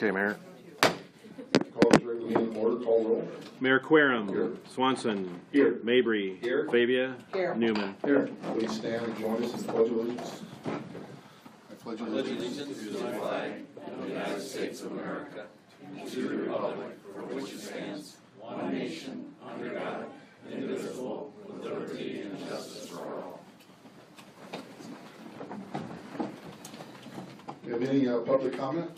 Okay, Mayor. Call this regular meeting to order. Call roll. Mayor Querum. Here. Swanson. Here. Mabry. Here. Fabia. Here. Newman. Here. Please stand and join us in the Pledge of Allegiance. I pledge allegiance to the flag of the United States of America, to the republic for which it stands, one nation, under God, indivisible, with liberty and justice for all. Do you have any public comment?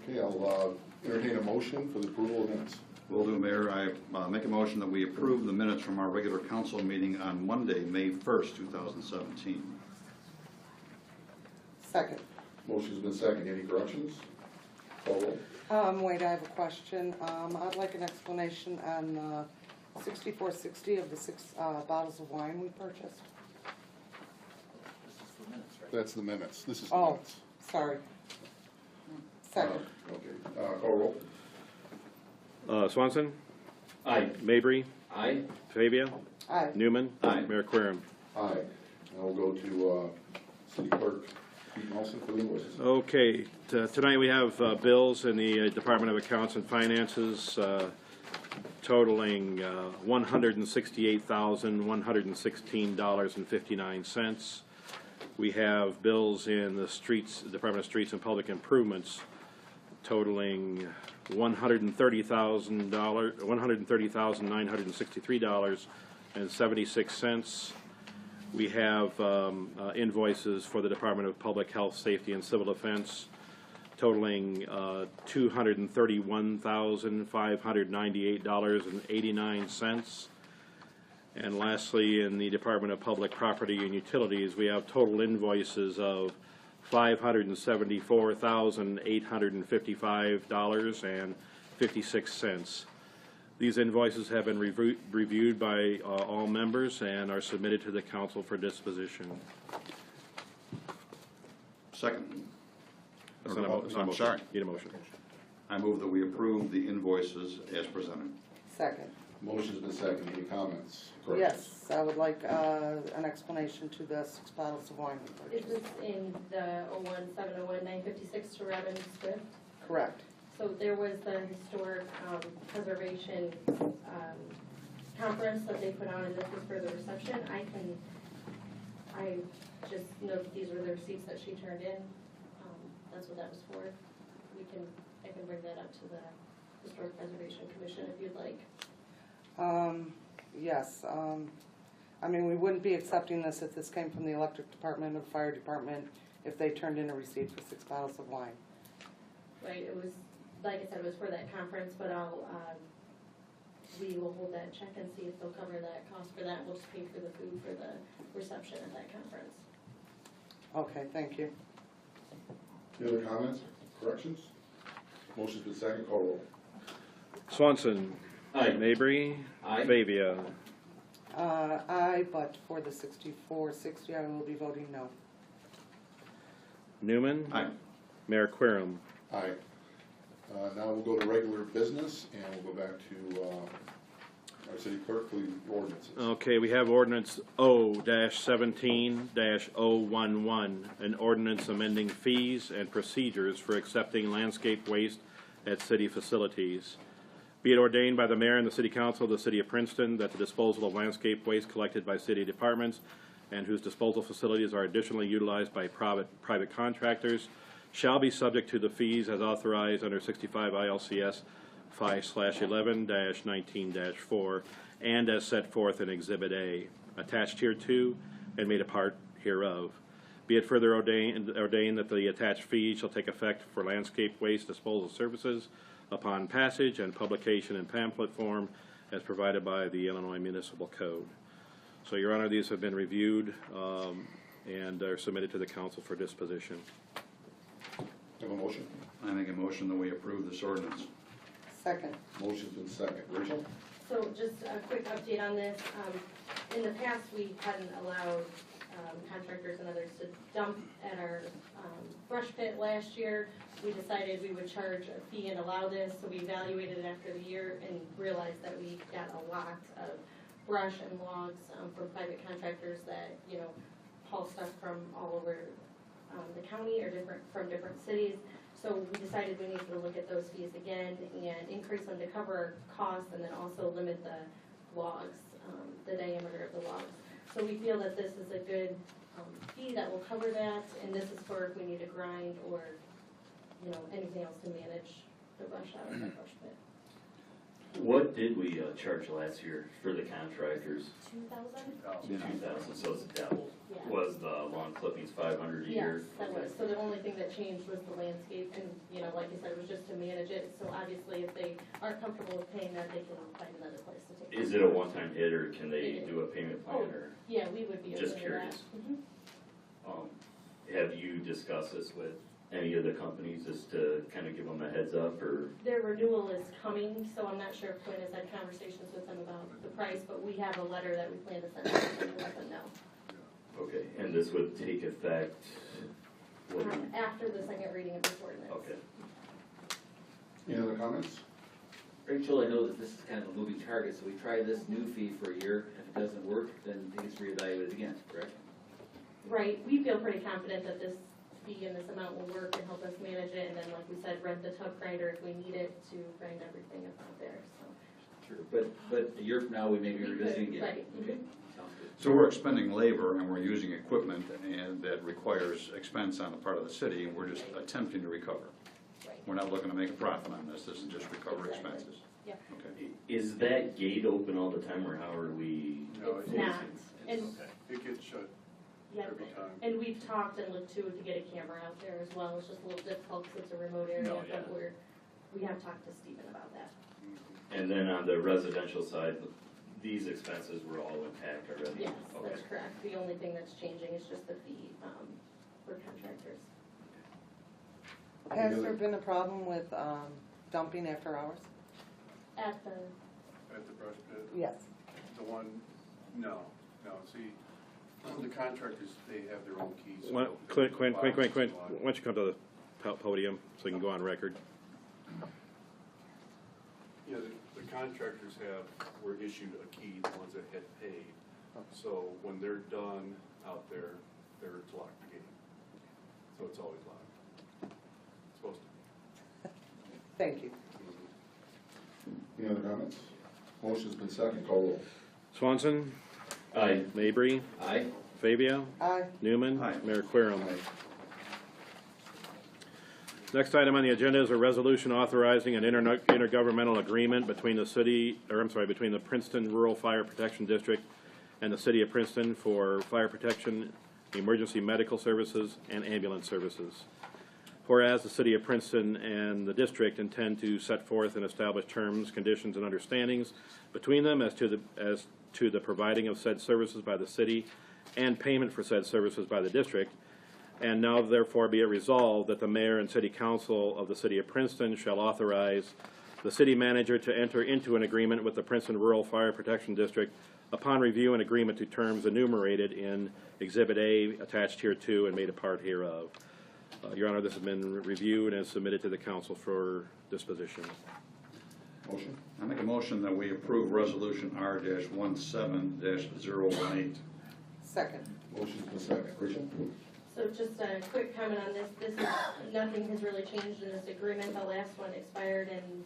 Okay, I'll entertain a motion for the approval of minutes. Will do, Mayor. I make a motion that we approve the minutes from our regular council meeting on Monday, May 1st, 2017. Second. Motion's been seconded. Any corrections? Call roll. Wait, I have a question. I'd like an explanation on 6460 of the 6 bottles of wine we purchased. That's the minutes. This is the Oh, minutes. sorry. Second. Okay. Call roll. Swanson. Aye. Mabry. Aye. Fabia. Aye. Newman. Aye. Mayor Querum. Aye. Now we'll go to City Clerk Pete Nelson for the invoices. Okay, tonight we have bills in the Department of Accounts and Finances totaling $168,116.59. We have bills in the Department of Streets and Public Improvements totaling $130,963.76. We have invoices for the Department of Public Health, Safety, and Civil Defense totaling $231,598.89. And lastly, in the Department of Public Property and Utilities, we have total invoices of $574,855.56. These invoices have been reviewed by all members and are submitted to the council for disposition. Second. That's not a I'm motion. sorry. Need a motion. I move that we approve the invoices as presented. Second. Motion's been seconded. Any comments? Yes, I would like an explanation to the 6 bottles of wine we Is purchased. this in the 01701-956 to Robin Swift? Correct. So there was the historic preservation conference that they put on, and this was for the reception. I just know that these were the receipts that she turned in. That's what that was for. I can bring that up to the Historic Preservation Commission if you'd like. Yes. I mean, we wouldn't be accepting this if this came from the electric department or fire department if they turned in a receipt for 6 bottles of wine. Right, it was, like I said, it was for that conference, but we will hold that check and see if they'll cover that cost for that. We'll just pay for the food for the reception at that conference. Okay, thank you. Any other comments? Corrections? Motion's been seconded. Call roll. Swanson. Aye. Mabry. Aye. Fabia. Aye, but for the 6460, I will be voting no. Newman. Aye. Mayor Querum. Aye. Now we'll go to regular business, and we'll go back to our city clerk for the ordinances. Okay, we have ordinance O-17-011, an ordinance amending fees and procedures for accepting landscape waste at city facilities. Be it ordained by the mayor and the city council of the city of Princeton that the disposal of landscape waste collected by city departments and whose disposal facilities are additionally utilized by private contractors shall be subject to the fees as authorized under 65 ILCS 5/11-19-4 and as set forth in Exhibit A, attached hereto and made a part hereof. Be it further ordained that the attached fees shall take effect for landscape waste disposal services upon passage and publication in pamphlet form as provided by the Illinois Municipal Code. So, Your Honor, these have been reviewed and are submitted to the council for disposition. Have a motion? I make a motion that we approve this ordinance. Second. Motion's been seconded. Rachel? So just a quick update on this. In the past, we hadn't allowed contractors and others to dump at our brush pit last year. We decided we would charge a fee and allow this, so we evaluated it after the year and realized that we got a lot of brush and logs from private contractors that, haul stuff from all over the county or from different cities. So we decided we needed to look at those fees again and increase them to cover costs and then also limit the logs, the diameter of the logs. So we feel that this is a good fee that will cover that, and this is for if we need to grind or, you know, anything else to manage the rush out of that brush pit. What did we charge last year for the contractors? 2,000? 2,000, so it's double. Yeah. Was the lawn clippings 500 a year? Yes, that was. So the only thing that changed was the landscape, and, you know, like you said, it was just to manage it. So obviously, if they aren't comfortable with paying that, they can find another place to take it. Is it a one-time hit, or can they do a payment plan, or? Yeah, we would be open Just to curious. that. Mhm. Have you discussed this with any of the companies, just to kind of give them a heads up, or? Their renewal is coming, so I'm not sure if Quinn has had conversations with them about the price, but we have a letter that we plan to send to them and let them know. Okay, and this would take effect, what do you- After the second reading of this ordinance. okay. Any other comments? Rachel, I know that this is kind of a moving target, so we try this new fee for a year. If it doesn't work, then it gets reevaluated again, correct? Right, we feel pretty confident that this fee and this amount will work and help us manage it, and then, like we said, rent the tub grinder if we need it to grind everything up out there, so. Sure. But a year from now, we may be We could, revisiting again. right, Okay, mhm. sounds good. So we're expending labor and we're using equipment and that requires expense on the part of the city, and we're just attempting to recover. Right. We're not looking to make a profit on this, this is just recover Exactly. expenses. Yeah. Okay. Is that gate open all the time, or how are we? No, It's it not, isn't. and, It gets shut yeah, every time. and we've talked and looked to get a camera out there as well, it's just a little difficult because it's a remote area, No, yeah. but we have talked to Stephen about that. And then on the residential side, these expenses were all intact already? Yes, Okay. that's correct, the only thing that's changing is just the fee, for contractors. Has there been a problem with dumping after hours? At the, At the brush pit, Yes. the one, no, see, the contractors, they have their own keys. Quinn, why don't you come to the podium so you can go on record? Yeah, the contractors were issued a key, the ones that had paid. So when they're done out there, they're to lock the gate. So it's always locked. It's supposed to Thank you. be. Any other comments? Motion's been second, call roll. Swanson, Aye. Mabry, Aye. Fabia, Aye. Newman, Aye. Mayor Querem. Next item on the agenda is a resolution authorizing an intergovernmental agreement between between the Princeton Rural Fire Protection District and the City of Princeton for fire protection, emergency medical services, and ambulance services. Whereas the City of Princeton and the district intend to set forth and establish terms, conditions, and understandings between them as to the providing of said services by the city and payment for said services by the district. And now therefore be it resolved that the mayor and city council of the City of Princeton shall authorize the city manager to enter into an agreement with the Princeton Rural Fire Protection District upon review and agreement to terms enumerated in Exhibit A, attached here to and made a part hereof. Your Honor, this has been reviewed and submitted to the council for disposition. Motion? I make a motion that we approve resolution R-17-018. Second. Motion's been second. Rachel? So just a quick comment on this, nothing has really changed in this agreement, the last one expired in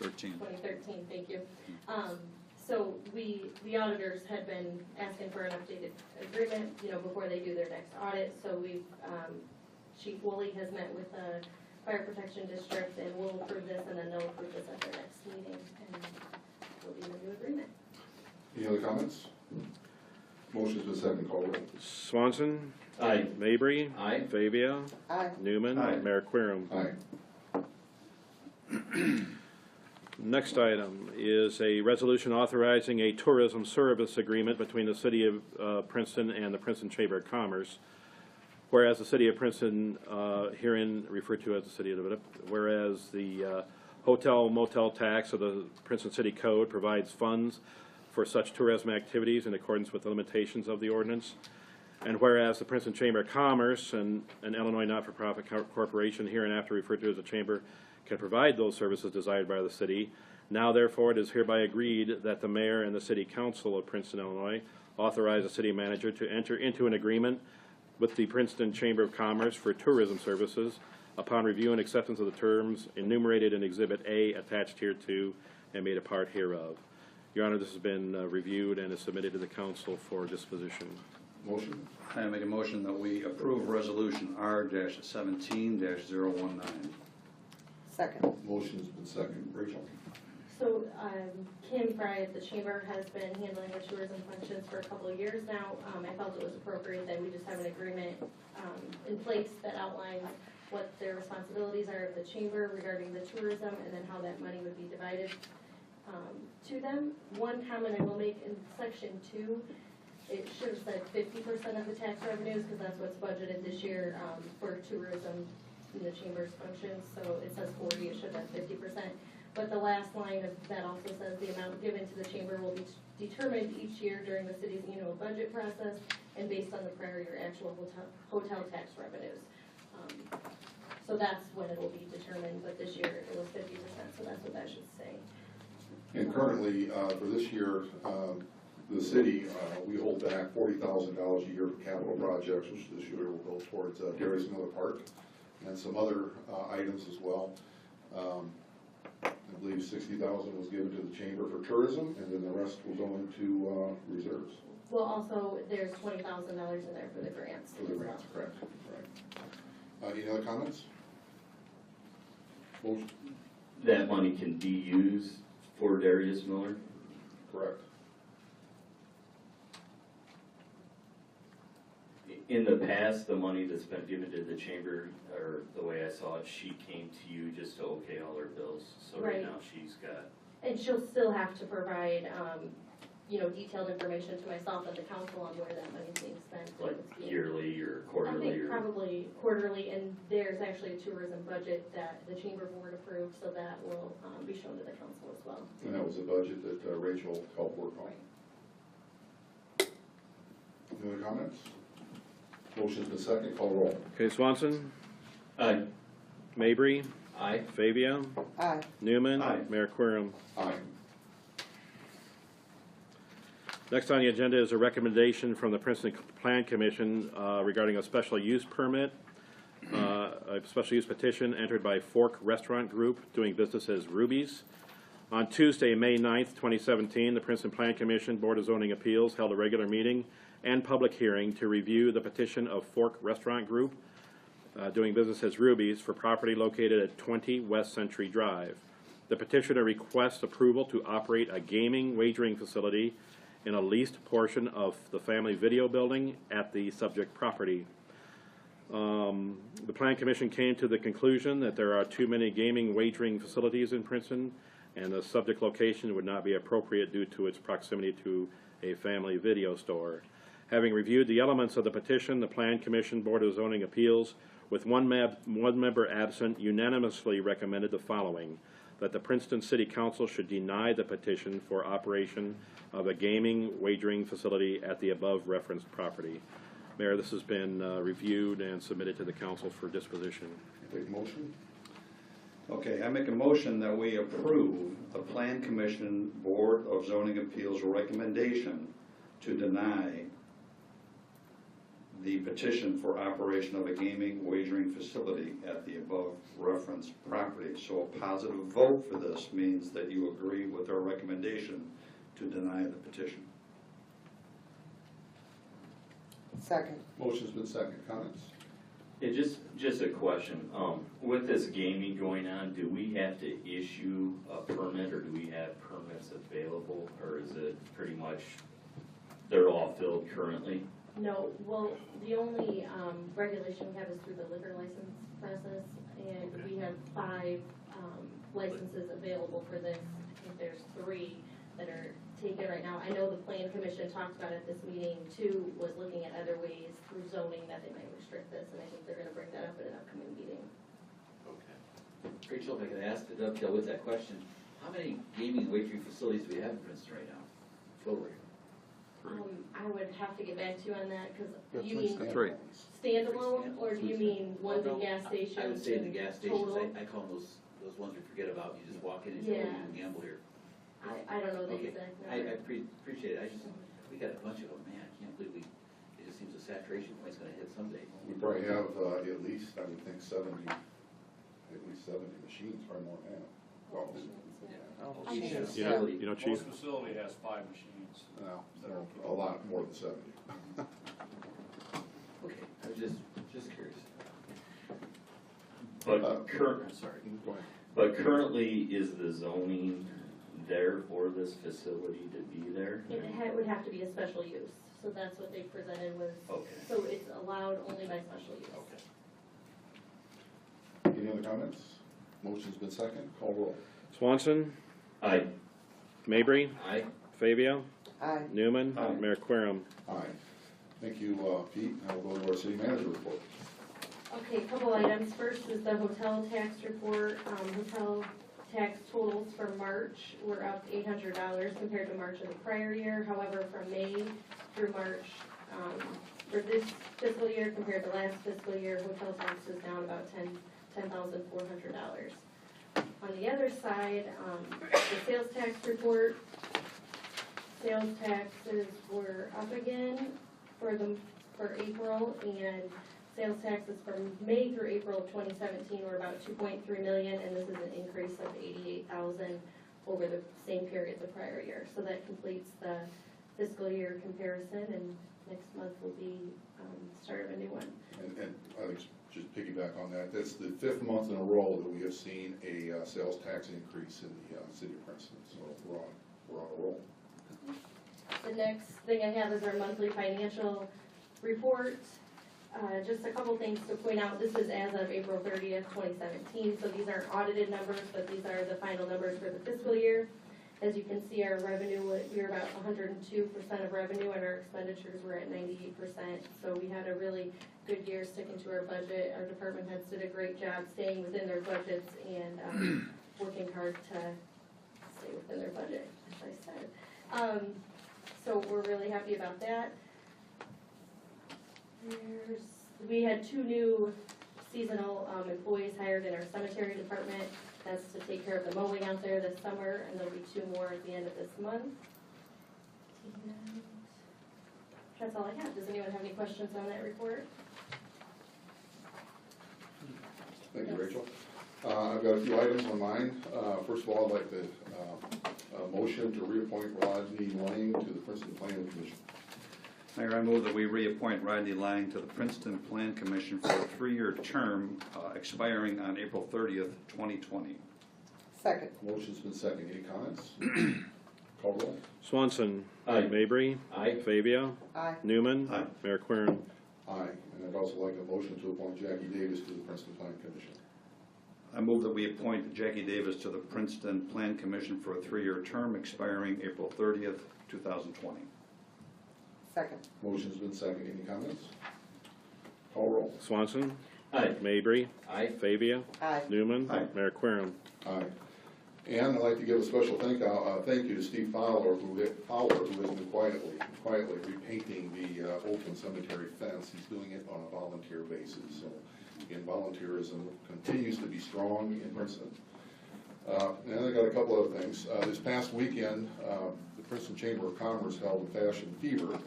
2013, thank you. So the auditors had been asking for an updated agreement, you know, before they do their next audit, so Chief Woolley has met with the Fire Protection District, and we'll approve this, and then they'll approve this at their next meeting, and we'll be in a new agreement. Any other comments? Motion's been second, call roll. Swanson, Aye. Mabry, Aye. Fabia, Aye. Newman, Aye. Mayor Querem. Aye. Next item is a resolution authorizing a tourism service agreement between the City of Princeton and the Princeton Chamber of Commerce. Whereas the City of Princeton, herein referred to as the City of whereas the hotel motel tax of the Princeton City Code provides funds for such tourism activities in accordance with the limitations of the ordinance. And whereas the Princeton Chamber of Commerce and an Illinois not-for-profit corporation hereinafter referred to as a chamber can provide those services desired by the city, now therefore it is hereby agreed that the mayor and the city council of Princeton, Illinois authorize the city manager to enter into an agreement with the Princeton Chamber of Commerce for tourism services upon review and acceptance of the terms enumerated in Exhibit A attached here to and made a part hereof. Your Honor, this has been reviewed and is submitted to the council for disposition. Motion? I make a motion that we approve Resolution R-17-019. Second. Motion's been seconded. Rachel? So Kim Fry at the Chamber has been handling the tourism functions for a couple of years now. I felt it was appropriate that we just have an agreement in place that outlines what their responsibilities are of the Chamber regarding the tourism and then how that money would be divided to them. One comment I will make in Section 2, it should have said 50% of the tax revenues because that's what's budgeted this year for tourism in the Chamber's functions. So it says 40, it should have 50%. But the last line of that also says the amount given to the Chamber will be determined each year during the city's annual budget process and based on the prior year actual hotel tax revenues. So that's when it will be determined, but this year it was 50%, so that's what that should say. And currently, for this year, the city, we hold back $40,000 a year for capital projects, which this year will go towards Darius Miller Park and some other items as well. I believe $60,000 was given to the Chamber for tourism, and then the rest will go into reserves. Well, also, there's $20,000 in there for the grants. For the grants, correct, right. Any other comments? Motion? That money can be used for Darius Miller? Correct. In the past, the money that's been given to the chamber, or the way I saw it, she came to you just to okay all her bills. So right Right. now she's got, And she'll still have to provide, detailed information to myself and the council on where that money's being spent. like yearly or I quarterly think or? probably quarterly, and there's actually a tourism budget that the chamber board approved, so that will be shown to the council as well. And that was a budget that Rachel helped work on. Any other comments? Motion's been seconded. Call roll. Okay, Swanson, Aye. Mabry, Aye. Fabia, Aye. Newman, Aye. Mayor Querem. Aye. Next on the agenda is a recommendation from the Princeton Plan Commission regarding a special use permit, a special use petition entered by Fork Restaurant Group doing business as Ruby's. On Tuesday, May 9th, 2017, the Princeton Plan Commission Board of Zoning Appeals held a regular meeting and public hearing to review the petition of Fork Restaurant Group doing business as Ruby's for property located at 20 West Century Drive. The petitioner requests approval to operate a gaming wagering facility in a leased portion of the family video building at the subject property. The Plan Commission came to the conclusion that there are too many gaming wagering facilities in Princeton, and the subject location would not be appropriate due to its proximity to a family video store. Having reviewed the elements of the petition, the Plan Commission Board of Zoning Appeals, with one member absent, unanimously recommended the following: that the Princeton City Council should deny the petition for operation of a gaming wagering facility at the above referenced property. Mayor, this has been reviewed and submitted to the council for disposition. Take motion. Okay, I make a motion that we approve the Plan Commission Board of Zoning Appeals recommendation to deny the petition for operation of a gaming wagering facility at the above referenced property. So a positive vote for this means that you agree with our recommendation to deny the petition. Second. Motion's been seconded. Comments? Yeah, just a question. With this gaming going on, do we have to issue a permit or do we have permits available, or is it pretty much they're all filled currently? No, well, the only regulation we have is through the liquor license process, and we have 5 licenses available for this. I think there's 3 that are taken right now. I know the Plan Commission talked about at this meeting too, was looking at other ways through zoning that they might restrict this, and I think they're gonna bring that up at an upcoming meeting. Okay. Rachel, if I could ask to dovetail with that question, how many gaming and wagering facilities do we have in Princeton right now? Totally. I would have to get back to you on that, because That's you mean Three. standalone, or do you mean ones in gas stations? I would say the gas stations, total? I call them those ones we forget about, you just walk in and say, oh, you can gamble here. I don't know the Okay. exact I number. appreciate it, we got a bunch of them, man, I can't believe it just seems to saturation point's gonna hit someday. We probably have at least, I would think 70 machines, probably more than that. Well, Oh, I geez. think- You know, you know, Chief? Most facility has 5 machines. no, a lot more than 70. Okay, I was just curious. But Sorry. Go ahead. but currently, is the zoning there for this facility to be there? It would have to be a special use, so that's what they presented was, Okay. so it's allowed only by special use. Okay. Any other comments? Motion's been second, call roll. Swanson, Aye. Mabry, Aye. Fabia, Aye. Newman, Aye. Mayor Querem. Aye. Thank you, Pete. Now we'll go to our city manager report. Okay, a couple items. First is the hotel tax report. Hotel tax totals for March were up $800 compared to March of the prior year. However, from May through March, for this fiscal year compared to last fiscal year, hotel tax is down about $10,400. On the other side, the sales tax report, sales taxes were up again for April, and sales taxes from May through April of 2017 were about 2.3 million, and this is an increase of 88,000 over the same period the prior year. So that completes the fiscal year comparison, and next month will be start of a new one. And I think just piggyback on that, that's the 5th month in a row that we have seen a sales tax increase in the city of Princeton, so we're on a roll. The next thing I have is our monthly financial report. Just a couple things to point out. This is as of April 30th, 2017, so these aren't audited numbers, but these are the final numbers for the fiscal year. As you can see, our revenue, we're about 102% of revenue, and our expenditures were at 98%. So we had a really good year sticking to our budget. Our department heads did a great job staying within their budgets and working hard to stay within their budget, as I said. So we're really happy about that. We had 2 new seasonal employees hired in our cemetery department. That's to take care of the mowing out there this summer, and there'll be 2 more at the end of this month. And that's all I have. Does anyone have any questions on that report? Thank you, Rachel. I've got a few items on mine. First of all, I'd like to motion to reappoint Rodney Lang to the Princeton Planning Commission. Mayor, I move that we reappoint Rodney Lang to the Princeton Plan Commission for a 3-year term expiring on April 30th, 2020. Second. Motion's been second. Any comments? Call roll. Swanson, Aye. Mabry, Aye. Fabia, Aye. Newman, Aye. Mayor Querem. Aye. And I'd also like a motion to appoint Jackie Davis to the Princeton Planning Commission. I move that we appoint Jackie Davis to the Princeton Plan Commission for a 3-year term expiring April 30th, 2020. Second. Motion's been second. Any comments? Call roll. Swanson, Aye. Mabry, Aye. Fabia, Aye. Newman, Aye. Mayor Querem. Aye. And I'd like to give a special thank you to Steve Fowler, who has been quietly repainting the Oakland Cemetery fence. He's doing it on a volunteer basis. So, again, volunteerism continues to be strong in Princeton. And I got a couple other things. This past weekend, the Princeton Chamber of Commerce held a Fashion Fever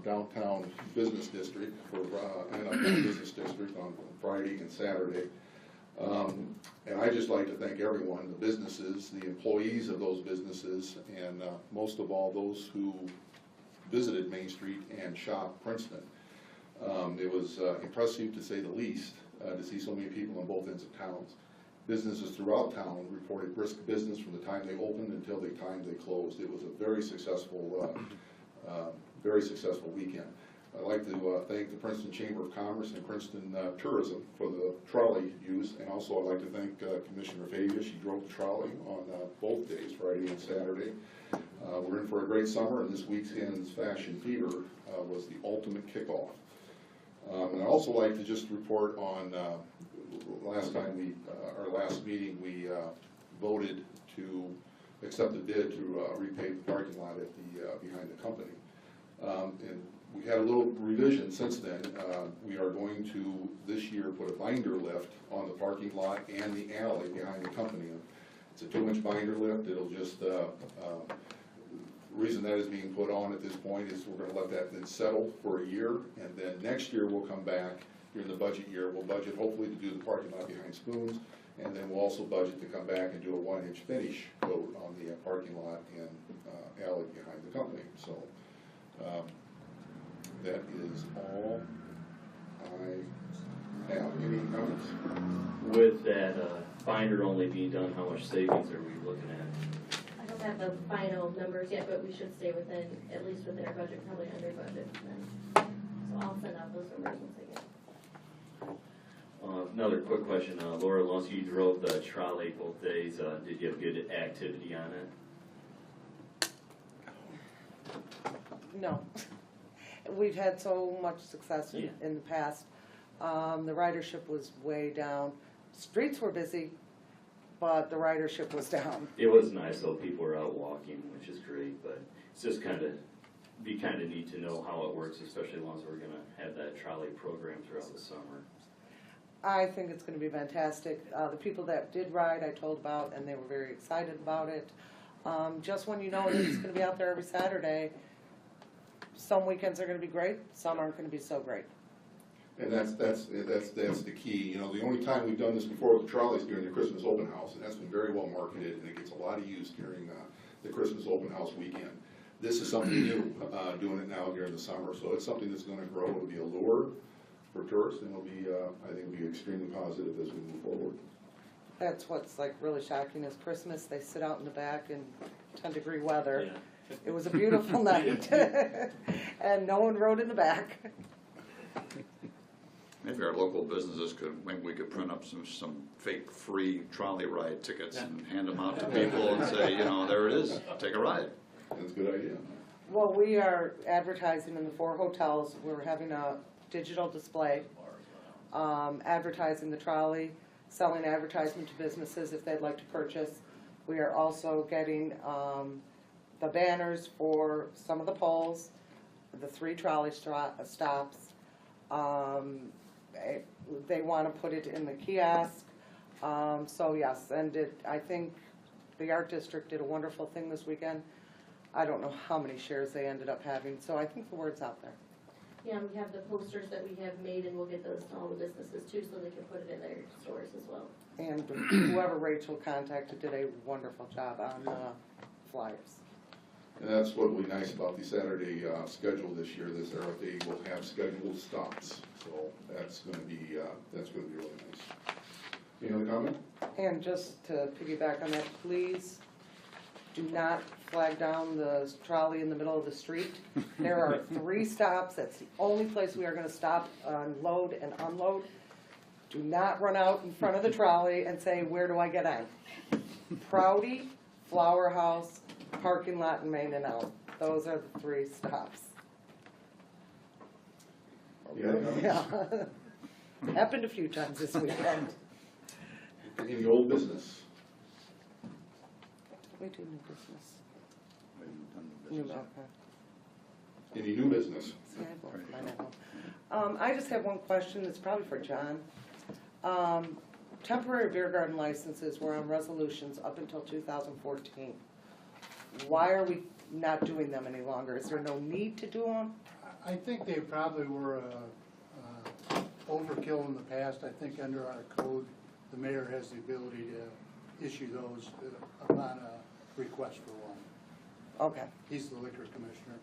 downtown business district on Friday and Saturday. And I just like to thank everyone, the businesses, the employees of those businesses, and most of all, those who visited Main Street and shopped Princeton. It was impressive, to say the least, to see so many people on both ends of towns. Businesses throughout town reported brisk business from the time they opened until the time they closed. It was a very successful weekend. I'd like to thank the Princeton Chamber of Commerce and Princeton Tourism for the trolley use, and also I'd like to thank Commissioner Fabia. She drove the trolley on both days, Friday and Saturday. We're in for a great summer, and this weekend's Fashion Fever was the ultimate kickoff. And I'd also like to just report on last meeting we voted to accept the bid to repave the parking lot at the behind the company. And we had a little revision since then. We are going to, this year, put a binder lift on the parking lot and the alley behind the company. It's a 2-inch binder lift. It'll just reason that is being put on at this point is we're gonna let that then settle for a year, and then next year we'll come back, during the budget year, we'll budget hopefully to do the parking lot behind Spoons, and then we'll also budget to come back and do a 1-inch finish coat on the parking lot and alley behind the company, so, that is all I have. Any comments? With that binder only being done, how much savings are we looking at? I don't have the final numbers yet, but we should stay within, at least within our budget, probably under budget then. So I'll send out those numbers once I get. Another quick question, Laura, once you drove the trolley both days, did you have good activity on it? No. We've had so much success Yeah. in the past. The ridership was way down. Streets were busy, but the ridership was down. It was nice though, people were out walking, which is great, but it's just be kind of neat to know how it works, especially once we're gonna have that trolley program throughout the summer. I think it's gonna be fantastic. The people that did ride, I told about, and they were very excited about it. Just when you know that it's gonna be out there every Saturday, some weekends are gonna be great, some aren't gonna be so great. And that's the key. You know, the only time we've done this before with the trolleys during the Christmas open house, and that's been very well marketed, and it gets a lot of use during the Christmas open house weekend. This is something new, doing it now during the summer, so it's something that's gonna grow. It'll be a lure for tourists, and it'll be, I think it'll be extremely positive as we move forward. That's what's like really shocking is Christmas, they sit out in the back in 10-degree weather. Yeah. It was a beautiful night, and no one rode in the back. Maybe our local businesses maybe we could print up some fake free trolley ride tickets and hand them out to people and say, you know, there it is, take a ride. That's a good idea. Well, we are advertising in the 4 hotels. We're having a digital display, advertising the trolley, selling advertisement to businesses if they'd like to purchase. We are also getting the banners for some of the poles, the 3 trolley stops. They want to put it in the kiosk. So yes, and I think the Art District did a wonderful thing this weekend. I don't know how many shares they ended up having, so I think the word's out there. Yeah, we have the posters that we have made, and we'll get those to all the businesses too, so they can put it in their stores as well. And whoever Rachel contacted did a wonderful job on the flyers. And that's what will be nice about the Saturday schedule this year, they will have scheduled stops, so that's gonna be really nice. Any other comment? And just to piggyback on that, please do not flag down the trolley in the middle of the street. There are 3 stops, that's the only place we are gonna stop, load and unload. Do not run out in front of the trolley and say, where do I get on? Proudy, Flower House, parking lot in Main and Elm. Those are the 3 stops. Okay. Yeah. Happened a few times this weekend. Any old business? We do new business. New New, okay. Any new business? See, I have mine at home. I just have one question, it's probably for John. Temporary beer garden licenses were on resolutions up until 2014. Why are we not doing them any longer? Is there no need to do them? I think they probably were overkill in the past. I think under our code, the mayor has the ability to issue those upon a request for one. Okay. He's the liquor commissioner.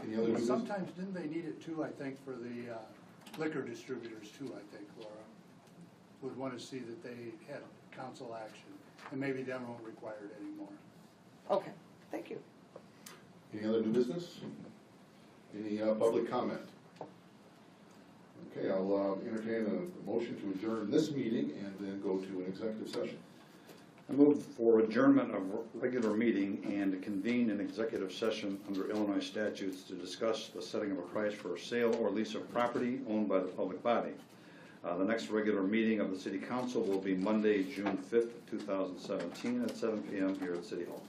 Any other new business? Sometimes, didn't they need it too, I think, for the liquor distributors too, I think, Laura? Would want to see that they had council action, and maybe they don't require it anymore. Okay, thank you. Any other new business? Any public comment? Okay, I'll entertain a motion to adjourn this meeting and then go to an executive session. I move for adjournment of regular meeting and to convene an executive session under Illinois statutes to discuss the setting of a price for a sale or lease of property owned by the public body. The next regular meeting of the City Council will be Monday, June 5th, 2017 at 7 p.m. here at City Hall.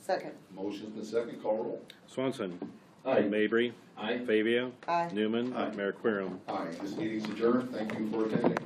Second. Motion's been second, call roll. Swanson. Aye. Mabry. Aye. Fabia. Aye. Newman. Aye. Mayor Querem. Aye, this meeting's adjourned, thank you for attending.